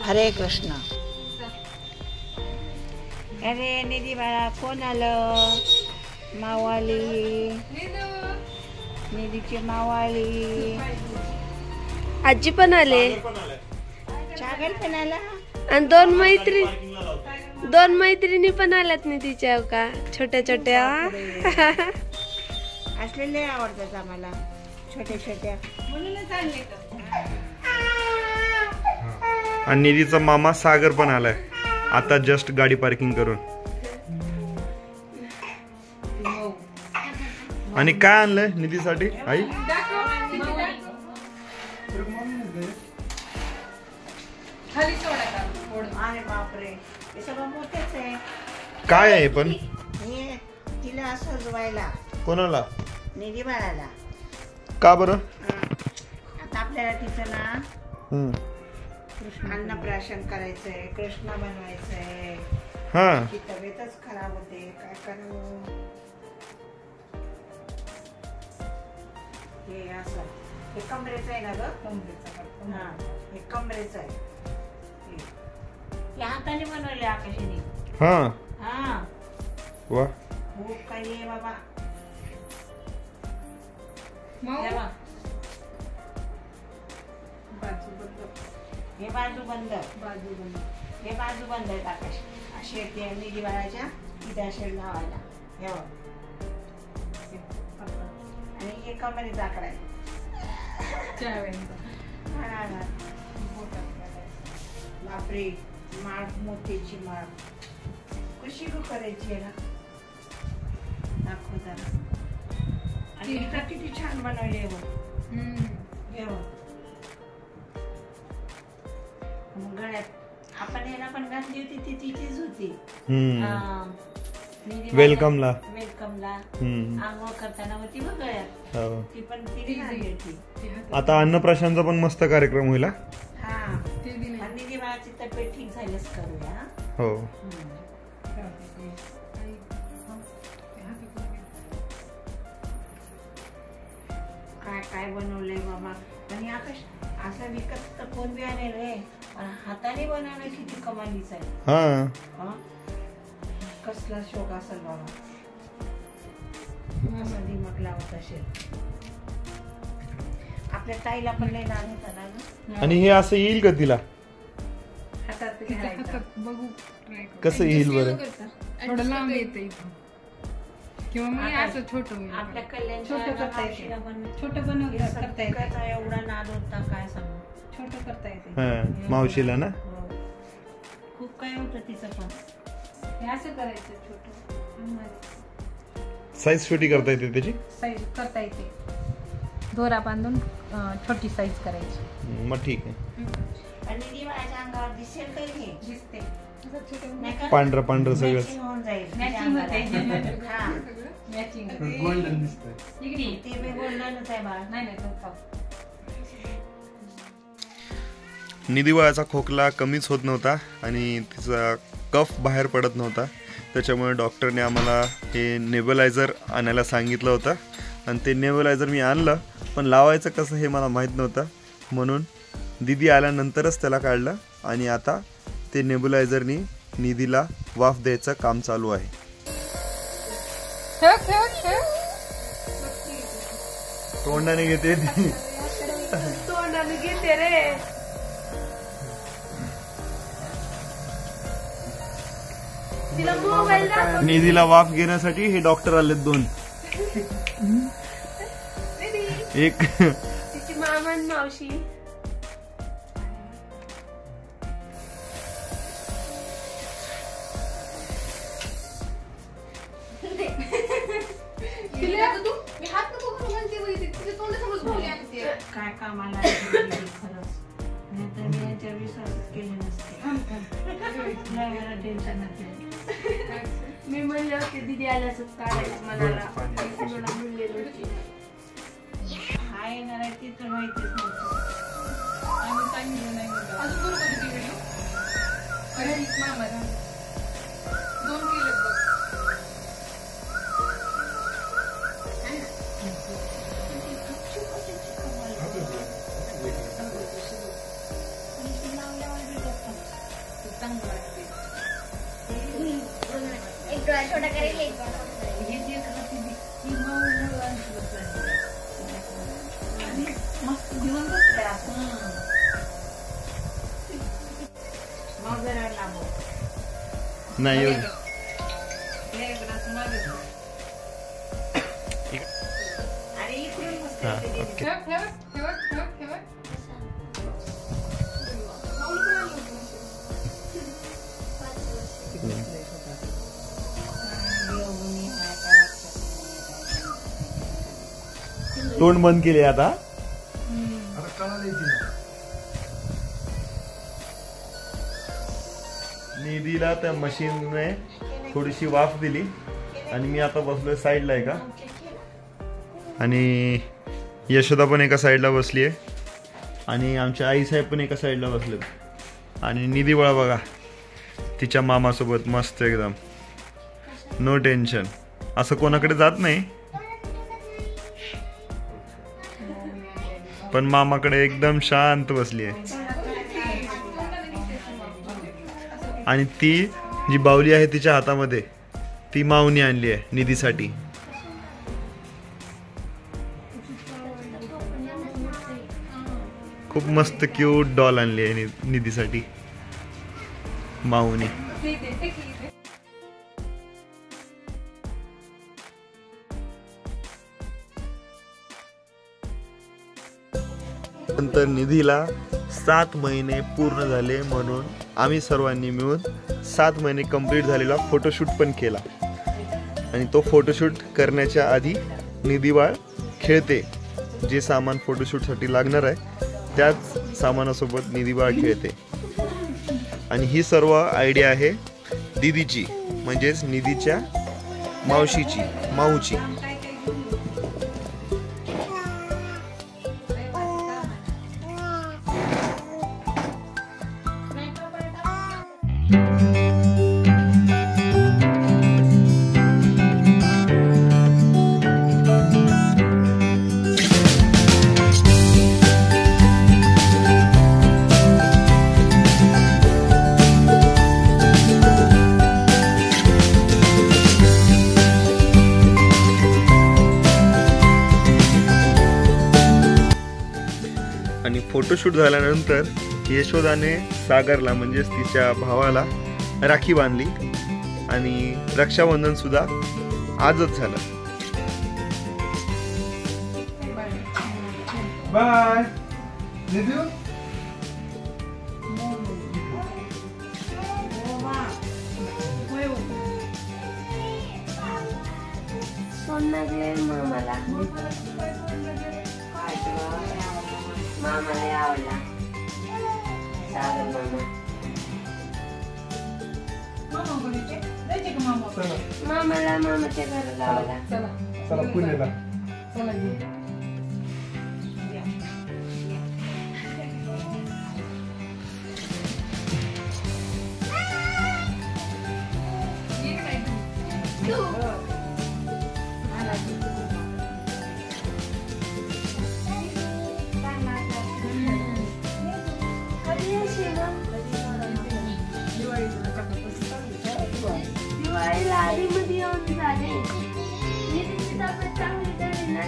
हरे कृष्ण. अरे निधी बाळा कोण आलं? मावाली, निधीची मावाली. आजी पण आले, सागर पण आला आणि दोन मैत्रिणी पण आल्यात निधीच्या का, छोट्या छोट्या. असलेले आवडतात आम्हाला, छोट्या छोट्या. म्हणूनच आणले. आणि निधीचा मामा सागर पण आलाय आता जस्ट गाडी पार्किंग करून. आणि काय आणलंय निधीसाठी आई? अरे बापरे, हे सगळं मोठेच आहे. काय आहे पण? हे तिला सजवायला. कोणाला? निधी बाळाला. का बरं? आता आपल्याला तिचं ना अन्नप्राशन करायचंय, कृष्ण बनवायचंय. हा, ती तब्येतच खराब होते, काय करू. हे असं हे कमरेचं आहे ना ग, कमरेचं. हा, हे कमरेचं आहे. हे हाताने बनवले आकाशाने. हा, हा, वा. खूप काही आहे बाबा. हे बाजू बंद, हे बाजू बंद आहेत आकाश. अशी येते निधी बाळाच्या इथे असे लावायला. हे बघ. आणि हे कमरेचा आकडा आहे. बापरे, माळ, मोतीची माळ कशी करायची आहे ना, दाखव जरा. आणि इथं किती छान बनवली आहे बघ. हे बघ. मग गळ्यात आपण याला पण घातली होती, ती तिचीच होती. वेलकमला आंघोळ करताना होती बघ गळ्यात, ती पण तिने घातली होती. आता अन्नप्राशनचा पण मस्त कार्यक्रम होईल. हा, निधी बाळाची तब्येत ठीक झालीच करूया. हो. काय काय बनवलंय बाबा. आणि आकाश असं विकत तर कोण बी आणेल रे, पण हाताने बनवणं किती कमालीच आहे. हा, कसला शोक असेल बाबा, असं दिमाग लावत असेल. आपल्या ताईला पण लय नाद होता ना. आणि हे असं येईल का तिला? हातात बघू कसं येईल बरं? थोडं लांब येते किंवा मी असं छोटं. आपल्या कल्याणच्या छोटं बनवता येते. एवढा नाद होता काय सांगू. छोटं करता येते. हा, मावशीला ना खूप काय होतं तिचं पण. हे असं करायचं छोटं, साईज छोटी करता येते त्याची. साईज करता येते. दोरा बांधून छोटी साईज करायची. मग ठीक आहे. आणि निधी बाळाच्या अंगावर दिसेल काही हे दिसते पांढरं पांढरं सगळं होऊन जाईल. मॅचिंग होते. हा, मॅचिंग गोल्डन दिसतंय. ते बी गोल्डनच आहे बाळ. नाही नाही तो निधी बाळाचा खोकला कमीच होत नव्हता आणि तिचा कफ बाहेर पडत नव्हता. त्याच्यामुळे डॉक्टरने आम्हाला हे नेबुलायझर आणायला सांगितलं होतं. आणि ते नेबुलायझर मी आणलं, पण लावायचं कसं हे मला माहीत नव्हतं. म्हणून दीदी आल्यानंतरच त्याला काढलं. आणि आता ते नेबुलायझरनी निधीला वाफ द्यायचं काम चालू आहे. तोंडाने घेते तोंडाने घेते रे. तिला मोबाईल दाखव. निधीला वाफ घेण्यासाठी हे डॉक्टर आलेत दोन. एक तिची मामा आणि मावशी. काय कामाला खरंच, नाहीतर मी यांच्या विश्वासच केले नसते. टेन्शन नसते. मी म्हणले होते दीदी आल्याच काढायचं मनाला. हा येणार आहे ती तर माहितीच नव्हतं. आम्ही सांगितलं नाही. अजून बरोबर होती व्हिडिओ. अरे मामा 2 किलो बघ. लावल्यावर चांगलं वाटते. एक डोळा छोटा करेल, एक डोळा मोठा करेल. हे जे खाते ती मऊ मऊ आणि बसली. आणि मस्त घेऊन बसले असं. मग जरा लांब नाही येऊ. आणि इकडून मस्त हा, येते. ओके. ठेव, ठेव, ठेव, ठेव, ठेव. तोंड बंद केले आता. निधीला त्या मशीनने थोडीशी वाफ दिली आणि मी आता बसलोय साईडला आहे का, आणि यशोदा पण एका साईडला बसली आहे आणि आमच्या आईसाहेब पण एका साईडला बसलेत. आणि निधी बळा बघा तिच्या मामासोबत मस्त एकदम नो टेन्शन, असं कोणाकडे जात नाही पण मामाकडे एकदम शांत बसली आहे. आणि ती जी बाहुली आहे तिच्या हातामध्ये ती माऊनी आणली आहे निधीसाठी. खूप मस्त क्यूट डॉल आणली आहे निधीसाठी माऊनी. नंतर निधीला 7 महिने पूर्ण झाले म्हणून आम्ही सर्वांनी मिळून 7 महिने कंप्लीट झालेला फोटोशूट पण केला. आणि तो फोटोशूट करण्याच्या आधी निधी बाळ खेळते. जे सामान फोटोशूटसाठी लागणार आहे त्याच सामानासोबत निधी बाळ खेळते. आणि ही सर्व आयडिया आहे दीदीची, म्हणजेच निधीच्या मावशीची, माऊची. आणि फोटोशूट झाल्यानंतर यशोदाने सागरला म्हणजेच तिच्या भावाला राखी बांधली आणि रक्षाबंधन सुद्धा आजच झालं. बाय निधू. सोनाली मामाला मामाला आवडला सागर मामा. मामाला मामाच्या घराला आवडला. चला पुण्याला. चला ये. ये काय दिवाळीला आधीमध्ये येऊन झाले. निधीची तब्येत चांगली झाली ना,